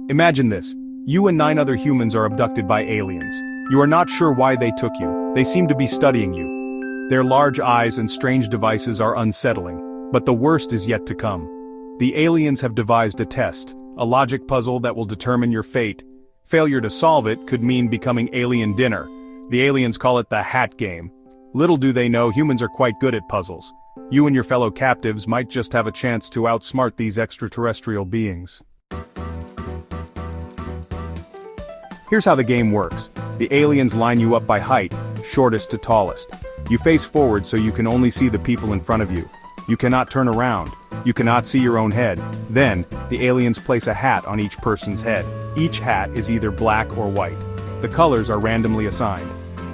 Imagine this. You and 9 other humans are abducted by aliens. You are not sure why they took you. They seem to be studying you. Their large eyes and strange devices are unsettling. But the worst is yet to come. The aliens have devised a test, a logic puzzle that will determine your fate. Failure to solve it could mean becoming alien dinner. The aliens call it the hat game. Little do they know humans are quite good at puzzles. You and your fellow captives might just have a chance to outsmart these extraterrestrial beings. Here's how the game works. The aliens line you up by height, shortest to tallest. You face forward so you can only see the people in front of you. You cannot turn around. You cannot see your own head. Then, the aliens place a hat on each person's head. Each hat is either black or white. The colors are randomly assigned.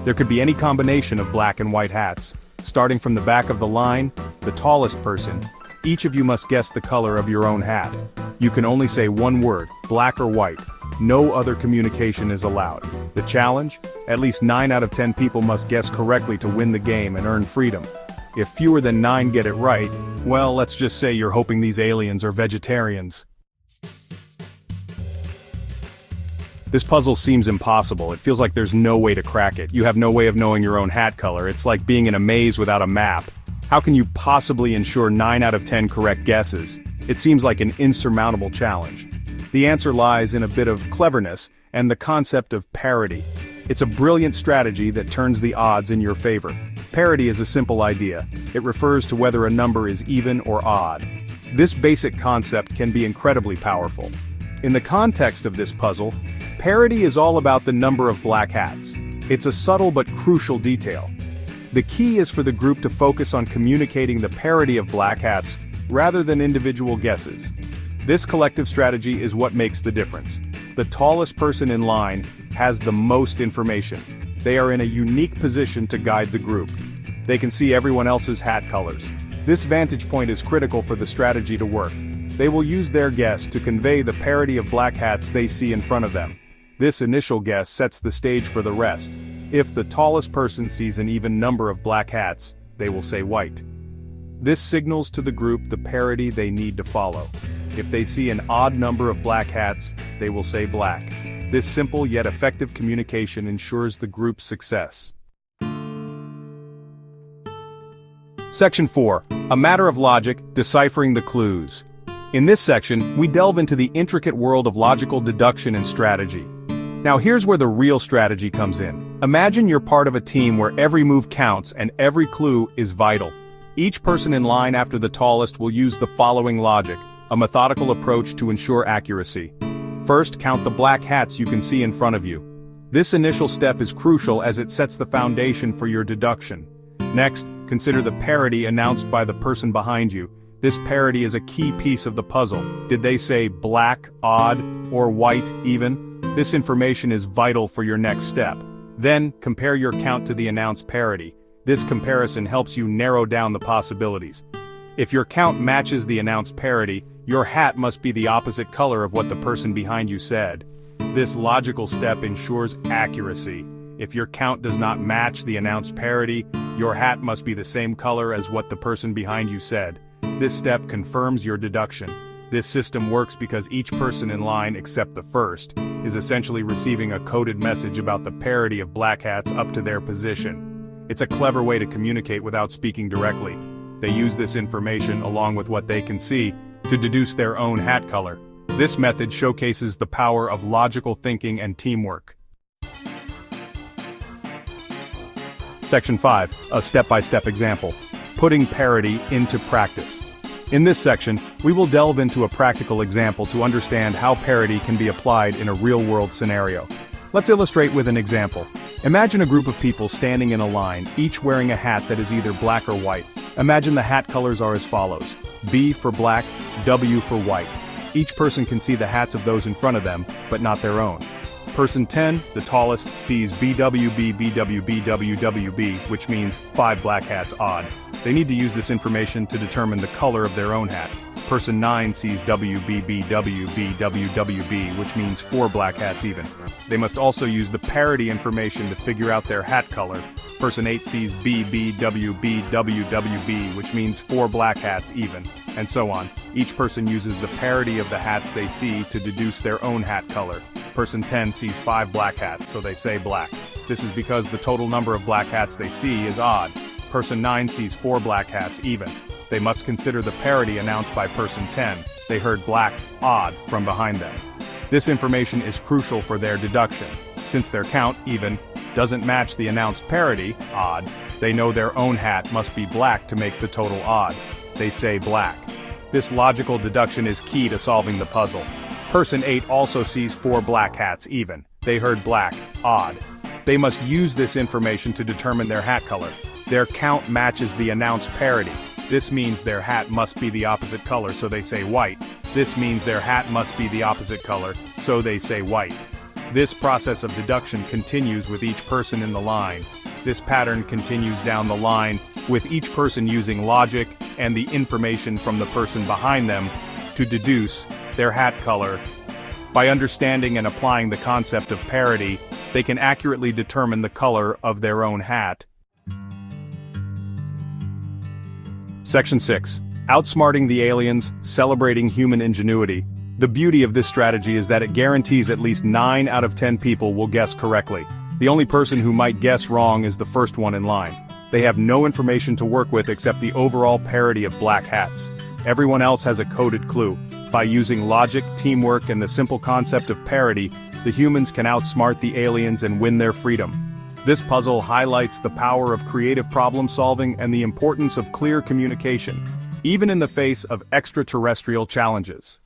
There could be any combination of black and white hats. Starting from the back of the line, the tallest person, each of you must guess the color of your own hat. You can only say one word, black or white. No other communication is allowed. The challenge? At least 9 out of 10 people must guess correctly to win the game and earn freedom. If fewer than 9 get it right, well, let's just say you're hoping these aliens are vegetarians. This puzzle seems impossible. It feels like there's no way to crack it. You have no way of knowing your own hat color. It's like being in a maze without a map. How can you possibly ensure 9 out of 10 correct guesses? It seems like an insurmountable challenge. The answer lies in a bit of cleverness and the concept of parity. It's a brilliant strategy that turns the odds in your favor. Parity is a simple idea. It refers to whether a number is even or odd. This basic concept can be incredibly powerful. In the context of this puzzle, parity is all about the number of black hats. It's a subtle but crucial detail. The key is for the group to focus on communicating the parity of black hats rather than individual guesses. This collective strategy is what makes the difference. The tallest person in line has the most information. They are in a unique position to guide the group. They can see everyone else's hat colors. This vantage point is critical for the strategy to work. They will use their guess to convey the parity of black hats they see in front of them. This initial guess sets the stage for the rest. If the tallest person sees an even number of black hats, they will say white. This signals to the group the parity they need to follow. If they see an odd number of black hats, they will say black. This simple yet effective communication ensures the group's success. Section 4. A matter of logic, deciphering the clues. In this section, we delve into the intricate world of logical deduction and strategy. Now here's where the real strategy comes in. Imagine you're part of a team where every move counts and every clue is vital. Each person in line after the tallest will use the following logic, a methodical approach to ensure accuracy. First, count the black hats you can see in front of you. This initial step is crucial as it sets the foundation for your deduction. Next, consider the parity announced by the person behind you. This parity is a key piece of the puzzle. Did they say black, odd, or white, even? This information is vital for your next step. Then, compare your count to the announced parity. This comparison helps you narrow down the possibilities. If your count matches the announced parity, your hat must be the opposite color of what the person behind you said. This logical step ensures accuracy. If your count does not match the announced parity, your hat must be the same color as what the person behind you said. This step confirms your deduction. This system works because each person in line except the first is essentially receiving a coded message about the parity of black hats up to their position. It's a clever way to communicate without speaking directly. They use this information along with what they can see to deduce their own hat color. This method showcases the power of logical thinking and teamwork. Section 5. A step-by-step example. Putting parity into practice. In this section, we will delve into a practical example to understand how parity can be applied in a real-world scenario. Let's illustrate with an example. Imagine a group of people standing in a line, each wearing a hat that is either black or white. Imagine the hat colors are as follows: B for black, W for white. Each person can see the hats of those in front of them, but not their own. Person 10, the tallest, sees BWB, BWB, WWB, which means 5 black hats odd. They need to use this information to determine the color of their own hat. Person 9 sees WBBWBWWB, which means 4 black hats even. They must also use the parity information to figure out their hat color. Person 8 sees BBWBWWB, which means 4 black hats even, and so on. Each person uses the parity of the hats they see to deduce their own hat color. Person 10 sees 5 black hats, so they say black. This is because the total number of black hats they see is odd. Person 9 sees 4 black hats even. They must consider the parity announced by person 10. They heard black, odd, from behind them. This information is crucial for their deduction. Since their count, even, doesn't match the announced parity, odd, they know their own hat must be black to make the total odd. They say black. This logical deduction is key to solving the puzzle. Person 8 also sees 4 black hats even. They heard black, odd. They must use this information to determine their hat color. Their count matches the announced parity. This means their hat must be the opposite color, so they say white. This means their hat must be the opposite color, so they say white. This process of deduction continues with each person in the line. This pattern continues down the line, with each person using logic and the information from the person behind them to deduce their hat color. By understanding and applying the concept of parity, they can accurately determine the color of their own hat. Section 6. Outsmarting the aliens, celebrating human ingenuity. The beauty of this strategy is that it guarantees at least 9 out of 10 people will guess correctly. The only person who might guess wrong is the first one in line. They have no information to work with except the overall parity of black hats. Everyone else has a coded clue. By using logic, teamwork, and the simple concept of parity, the humans can outsmart the aliens and win their freedom. This puzzle highlights the power of creative problem solving and the importance of clear communication, even in the face of extraterrestrial challenges.